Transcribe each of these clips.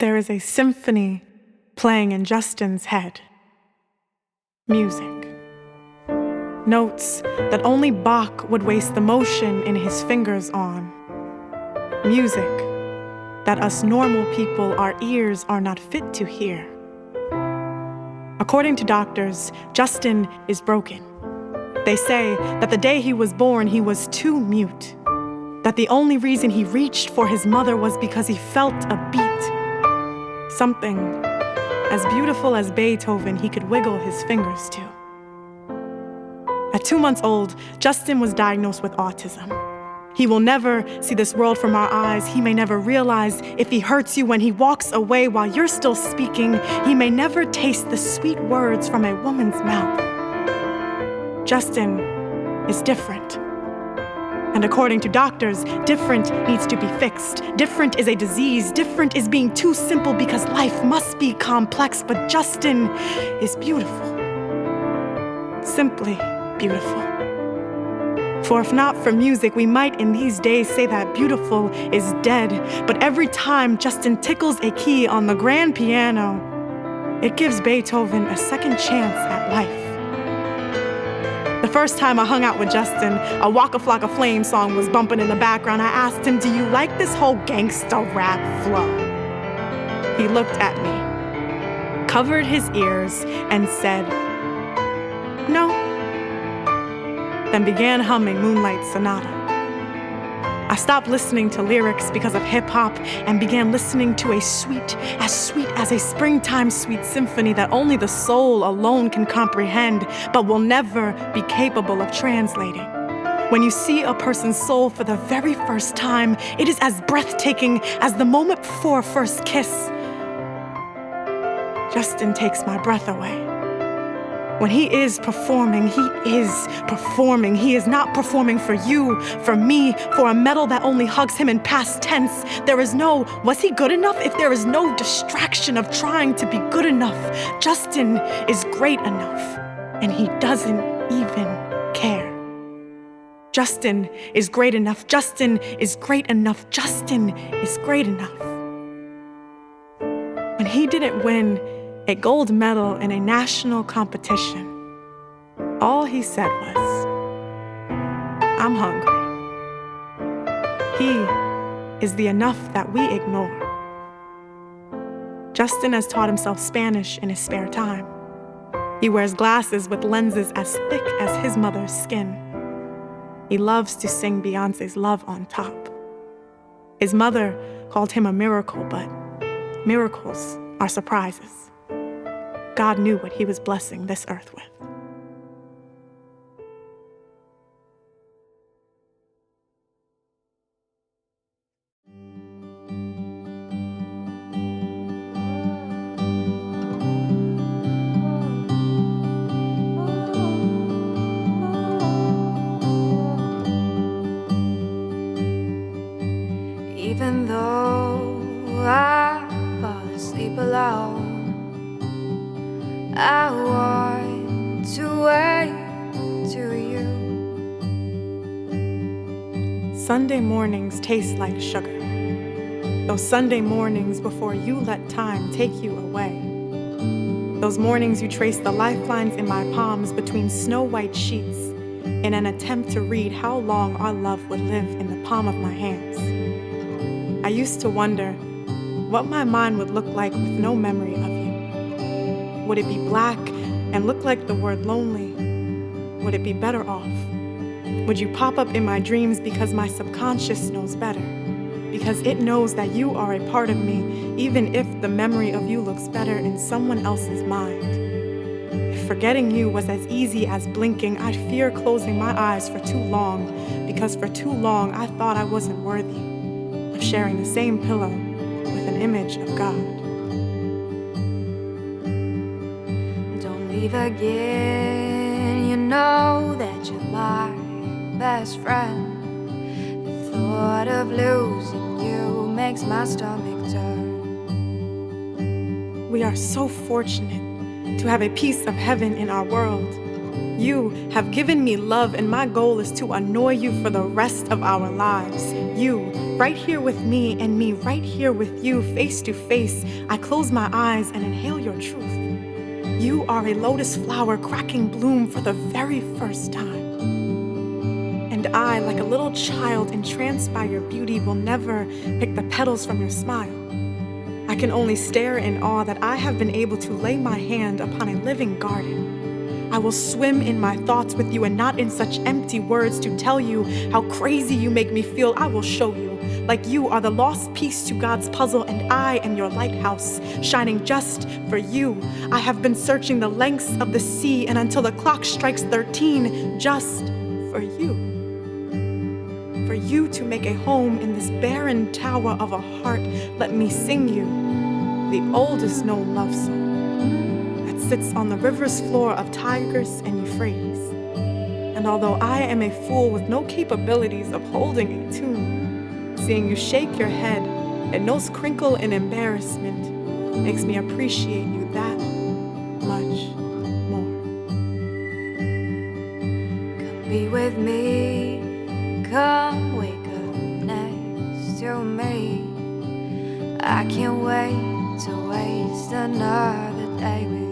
There is a symphony playing in Justin's head. Music. Notes that only Bach would waste the motion in his fingers on. Music that us normal people, our ears are not fit to hear. According to doctors, Justin is broken. They say that the day he was born, he was too mute. That the only reason he reached for his mother was because he felt a beat. Something as beautiful as Beethoven he could wiggle his fingers to. At 2 months old, Justin was diagnosed with autism. He will never see this world from our eyes. He may never realize if he hurts you when he walks away while you're still speaking. He may never taste the sweet words from a woman's mouth. Justin is different. And according to doctors, different needs to be fixed. Different is a disease. Different is being too simple because life must be complex. But Justin is beautiful. Simply beautiful. For if not for music, we might in these days say that beautiful is dead. But every time Justin tickles a key on the grand piano, it gives Beethoven a second chance at life. The first time I hung out with Justin, a Waka Flocka Flame song was bumping in the background. I asked him, "Do you like this whole gangsta rap flow?" He looked at me, covered his ears, and said, "No." Then began humming Moonlight Sonata. I stopped listening to lyrics because of hip-hop and began listening to a sweet as a springtime sweet symphony that only the soul alone can comprehend, but will never be capable of translating. When you see a person's soul for the very first time, it is as breathtaking as the moment before a first kiss. Justin takes my breath away. When he is performing, he is performing. He is not performing for you, for me, for a medal that only hugs him in past tense. There is no, was he good enough? If there is no distraction of trying to be good enough, Justin is great enough, and he doesn't even care. Justin is great enough. Justin is great enough. Justin is great enough. When he didn't win a gold medal in a national competition, all he said was, "I'm hungry." He is the enough that we ignore. Justin has taught himself Spanish in his spare time. He wears glasses with lenses as thick as his mother's skin. He loves to sing Beyoncé's Love on Top. His mother called him a miracle, but miracles are surprises. God knew what he was blessing this earth with. Even though I fall asleep alone, I want to wake to you. Sunday mornings taste like sugar. Those Sunday mornings before you let time take you away. Those mornings you trace the lifelines in my palms between snow-white sheets in an attempt to read how long our love would live in the palm of my hands. I used to wonder what my mind would look like with no memory of you. Would it be black and look like the word lonely? Would it be better off? Would you pop up in my dreams because my subconscious knows better? Because it knows that you are a part of me, even if the memory of you looks better in someone else's mind. If forgetting you was as easy as blinking, I'd fear closing my eyes for too long, because for too long I thought I wasn't worthy of sharing the same pillow with an image of God. Leave again, you know that you're my best friend. The thought of losing you makes my stomach turn. We are so fortunate to have a piece of heaven in our world, You have given me love, and my goal is to annoy you for the rest of our lives. You, right here with me, and me right here with you, face to face. I close my eyes and inhale your truth. You are a lotus flower cracking bloom for the very first time. And I, like a little child entranced by your beauty, will never pick the petals from your smile. I can only stare in awe that I have been able to lay my hand upon a living garden. I will swim in my thoughts with you, and not in such empty words to tell you how crazy you make me feel. I will show you, like you are the lost piece to God's puzzle, and I am your lighthouse, shining just for you. I have been searching the lengths of the sea, and until the clock strikes 13, just for you. For you to make a home in this barren tower of a heart, let me sing you the oldest known love song sits on the river's floor of Tigris and Euphrates. And although I am a fool with no capabilities of holding a tune, seeing you shake your head and nose crinkle in embarrassment makes me appreciate you that much more. Come be with me, come wake up next to me. I can't wait to waste another day with you.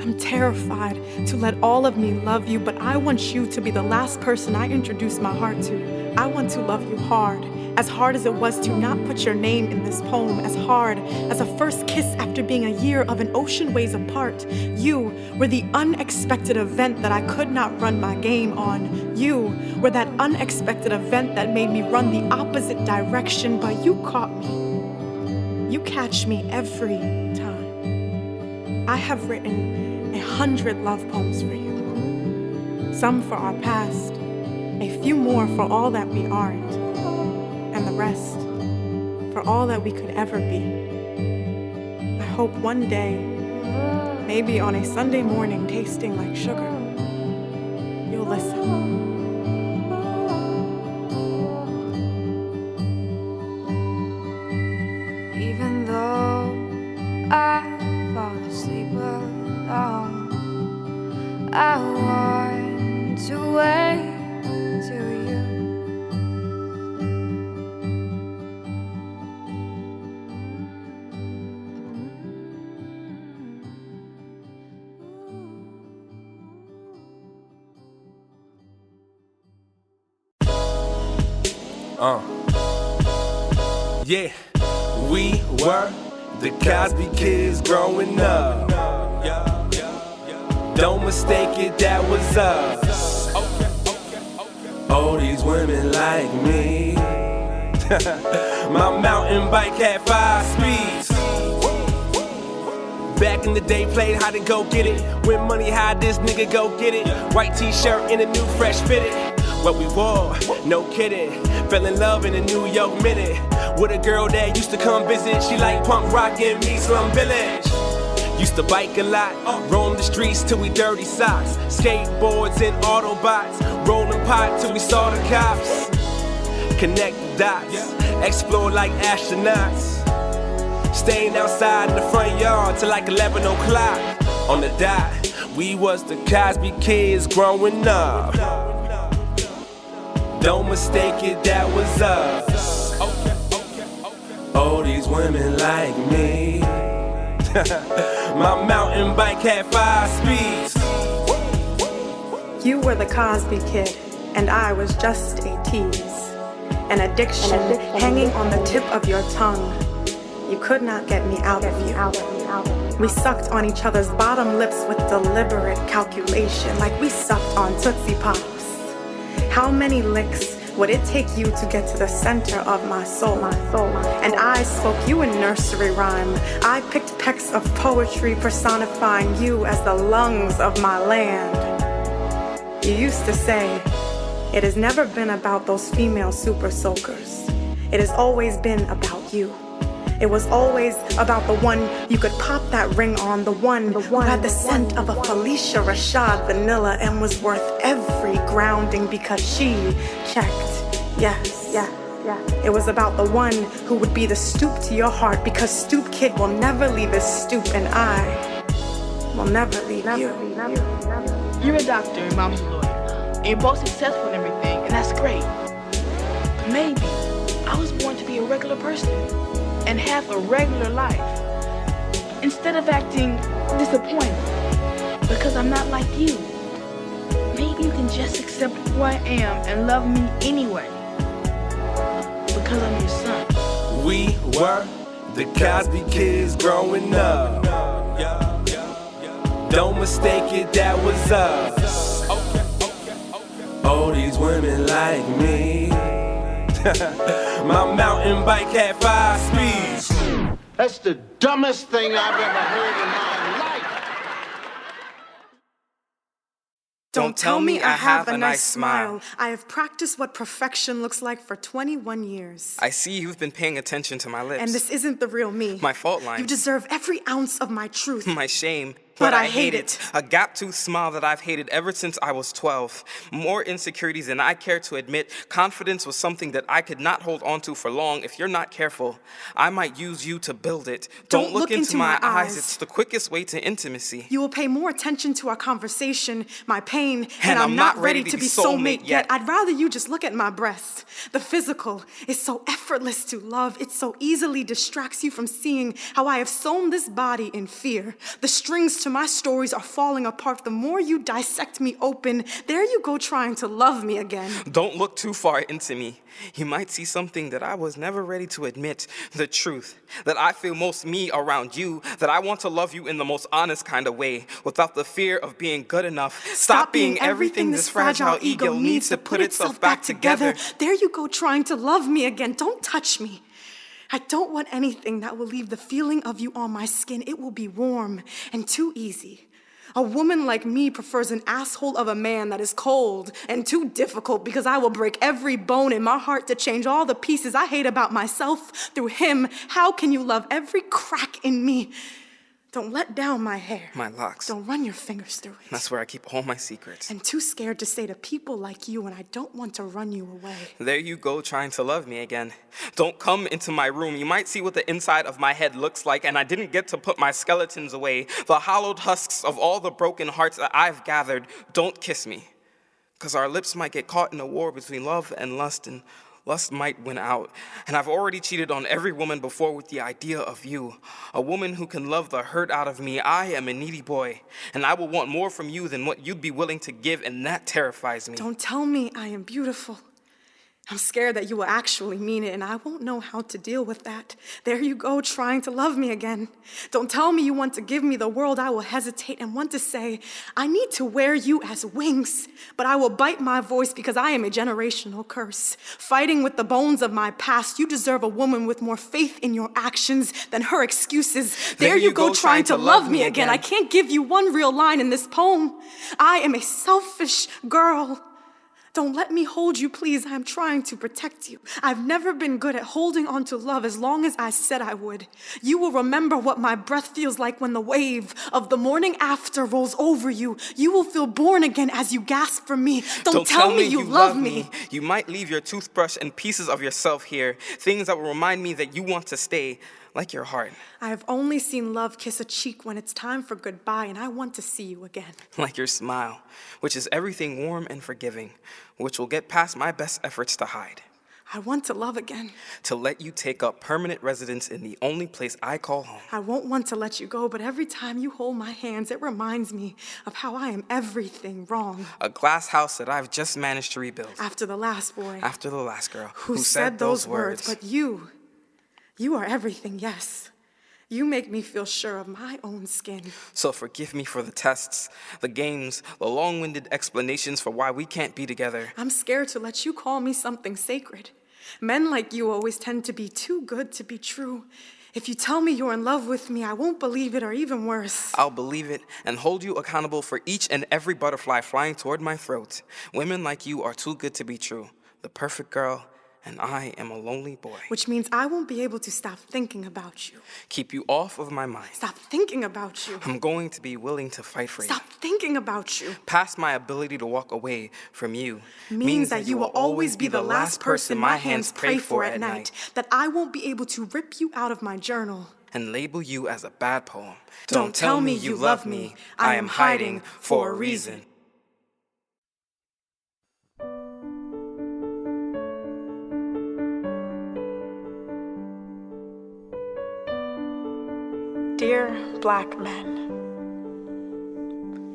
I'm terrified to let all of me love you, but I want you to be the last person I introduce my heart to. I want to love you hard as it was to not put your name in this poem, as hard as a first kiss after being a year of an ocean ways apart. You were the unexpected event that I could not run my game on. You were that unexpected event that made me run the opposite direction, but you caught me. You catch me every time. I have written 100 love poems for you. Some for our past, a few more for all that we aren't, and the rest for all that we could ever be. I hope one day, maybe on a Sunday morning tasting like sugar, you'll listen. Even though I fall asleep alone, I want to wait till you. Yeah, we were the Cosby Kids growing up. Don't mistake it, that was us. Oh, these women like me. My mountain bike had 5 speeds. Back in the day, played hide and go get it. When money high, this nigga go get it. White t-shirt and a new fresh fitted. What we wore, no kidding. Fell in love in a New York minute with a girl that used to come visit. She like punk rock and me, Slum Village. Used to bike a lot, roam the streets till we dirty socks. Skateboards and Autobots, rolling pot till we saw the cops. Connect the dots, explore like astronauts. Staying outside in the front yard till like 11 o'clock. On the dot, we was the Cosby Kids growing up. Don't mistake it, that was us. Oh, these women like me. My mountain bike had 5 speeds. You were the Cosby Kid, and I was just a tease. An addiction hanging on the tip of your tongue. You could not get me out of you. We sucked on each other's bottom lips with deliberate calculation, like we sucked on Tootsie Pops. How many licks would it take you to get to the center of my soul? And I spoke you in nursery rhyme. I picked pecks of poetry personifying you as the lungs of my land. You used to say, it has never been about those female super soakers. It has always been about you. It was always about the one you could pop that ring on, the one who had the scent of a Felicia Rashad vanilla and was worth every grounding because she checked, yes. It was about the one who would be the stoop to your heart because Stoop Kid will never leave his stoop and I will never leave you. You're a doctor and mom's a lawyer. And you're both successful and everything, and that's great. Maybe I was born to be a regular person and have a regular life. Instead of acting disappointed because I'm not like you, maybe you can just accept who I am and love me anyway because I'm your son. We were the Cosby Kids growing up. Don't mistake it, that was us. All these women like me. My mountain bike had 5 speeds. That's the dumbest thing I've ever heard in my life. Don't tell me I have a nice smile. I have practiced what perfection looks like for 21 years. I see you've been paying attention to my lips. And this isn't the real me. My fault line. You deserve every ounce of my truth. My shame. But I hate it. A gap-toothed smile that I've hated ever since I was 12. More insecurities than I care to admit. Confidence was something that I could not hold on to for long. If you're not careful, I might use you to build it. Don't look into my eyes. It's the quickest way to intimacy. You will pay more attention to our conversation, my pain, and I'm not ready to be soulmate yet. I'd rather you just look at my breasts. The physical is so effortless to love. It so easily distracts you from seeing how I have sewn this body in fear. The strings to my stories are falling apart. The more you dissect me open, there you go trying to love me again. Don't look too far into me. You might see something that I was never ready to admit. The truth, that I feel most me around you, that I want to love you in the most honest kind of way, without the fear of being good enough. Stop being everything this fragile ego needs to put itself back together. There you go trying to love me again. Don't touch me. I don't want anything that will leave the feeling of you on my skin. It will be warm and too easy. A woman like me prefers an asshole of a man that is cold and too difficult, because I will break every bone in my heart to change all the pieces I hate about myself through him. How can you love every crack in me? Don't let down my hair. My locks. Don't run your fingers through it. That's where I keep all my secrets. I'm too scared to say to people like you, and I don't want to run you away. There you go trying to love me again. Don't come into my room. You might see what the inside of my head looks like, and I didn't get to put my skeletons away. The hollowed husks of all the broken hearts that I've gathered. Don't kiss me, because our lips might get caught in a war between love and lust, and lust might win out. And I've already cheated on every woman before with the idea of you. A woman who can love the hurt out of me. I am a needy boy, and I will want more from you than what you'd be willing to give, and that terrifies me. Don't tell me I am beautiful. I'm scared that you will actually mean it, and I won't know how to deal with that. There you go, trying to love me again. Don't tell me you want to give me the world. I will hesitate and want to say, I need to wear you as wings, but I will bite my voice because I am a generational curse. Fighting with the bones of my past, you deserve a woman with more faith in your actions than her excuses. There you go, trying to love me again. I can't give you one real line in this poem. I am a selfish girl. Don't let me hold you, please. I'm trying to protect you. I've never been good at holding on to love as long as I said I would. You will remember what my breath feels like when the wave of the morning after rolls over you. You will feel born again as you gasp for me. Don't tell me you love me. You might leave your toothbrush and pieces of yourself here, things that will remind me that you want to stay, like your heart. I have only seen love kiss a cheek when it's time for goodbye, and I want to see you again. Like your smile, which is everything warm and forgiving, which will get past my best efforts to hide. I want to love again. To let you take up permanent residence in the only place I call home. I won't want to let you go, but every time you hold my hands, it reminds me of how I am everything wrong. A glass house that I've just managed to rebuild. After the last boy. After the last girl. Who said those words. But you are everything, yes. You make me feel sure of my own skin. So forgive me for the tests, the games, the long-winded explanations for why we can't be together. I'm scared to let you call me something sacred. Men like you always tend to be too good to be true. If you tell me you're in love with me, I won't believe it, or even worse. I'll believe it and hold you accountable for each and every butterfly flying toward my throat. Women like you are too good to be true. The perfect girl, and I am a lonely boy. Which means I won't be able to stop thinking about you. Keep you off of my mind. Stop thinking about you. I'm going to be willing to fight for you. Stop thinking about you. Past my ability to walk away from you means that you will always be the last person my hands pray for at night. That I won't be able to rip you out of my journal and label you as a bad poem. Don't tell me you love me. I am hiding for a reason. Dear black men,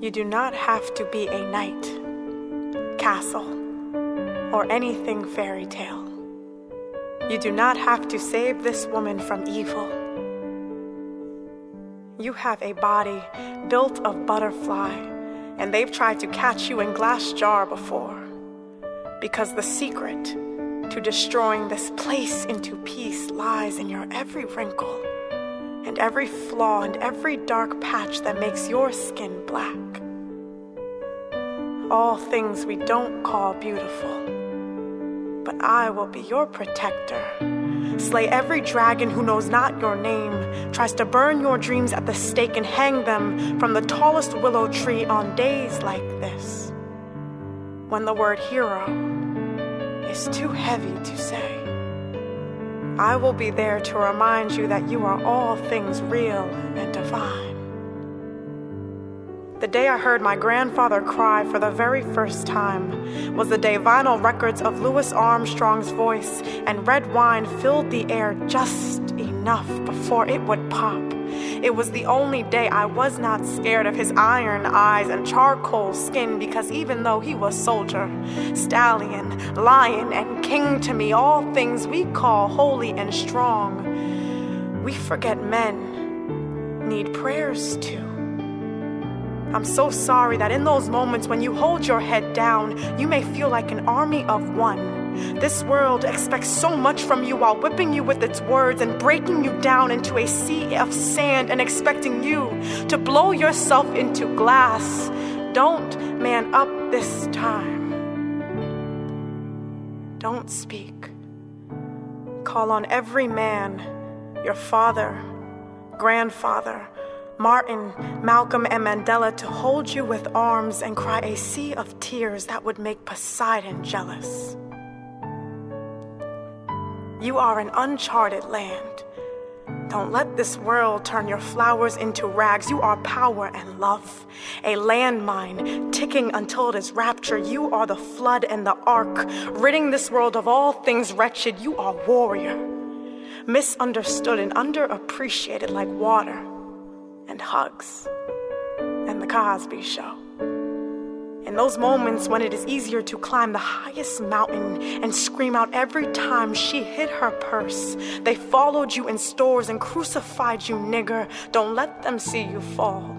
you do not have to be a knight, castle, or anything fairy tale. You do not have to save this woman from evil. You have a body built of butterfly, and they've tried to catch you in glass jar before. Because the secret to destroying this place into peace lies in your every wrinkle, and every flaw, and every dark patch that makes your skin black. All things we don't call beautiful, but I will be your protector. Slay every dragon who knows not your name, tries to burn your dreams at the stake and hang them from the tallest willow tree on days like this, when the word hero is too heavy to say. I will be there to remind you that you are all things real and divine. The day I heard my grandfather cry for the very first time was the day vinyl records of Louis Armstrong's voice and red wine filled the air just enough before it would pop. It was the only day I was not scared of his iron eyes and charcoal skin, because even though he was soldier, stallion, lion, and king to me, all things we call holy and strong, we forget men need prayers too. I'm so sorry that in those moments when you hold your head down, you may feel like an army of one. This world expects so much from you while whipping you with its words and breaking you down into a sea of sand and expecting you to blow yourself into glass. Don't man up this time. Don't speak. Call on every man, your father, grandfather, Martin, Malcolm, and Mandela to hold you with arms and cry a sea of tears that would make Poseidon jealous. You are an uncharted land. Don't let this world turn your flowers into rags. You are power and love, a landmine ticking until it is rapture. You are the flood and the ark, ridding this world of all things wretched. You are warrior, misunderstood and underappreciated like water and hugs and the Cosby Show. In those moments when it is easier to climb the highest mountain and scream out every time she hid her purse, they followed you in stores and crucified you, nigger. Don't let them see you fall.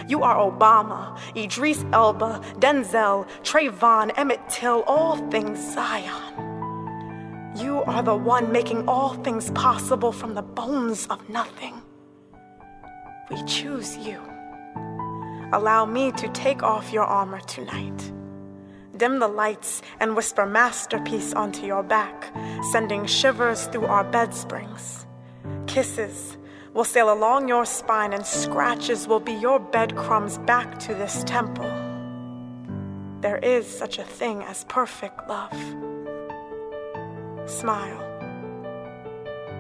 You are Obama, Idris Elba, Denzel, Trayvon, Emmett Till, all things Zion. You are the one making all things possible from the bones of nothing. We choose you. Allow me to take off your armor tonight. Dim the lights and whisper masterpiece onto your back, sending shivers through our bed springs. Kisses will sail along your spine and scratches will be your breadcrumbs back to this temple. There is such a thing as perfect love. Smile.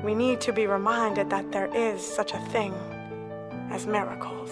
We need to be reminded that there is such a thing as miracles.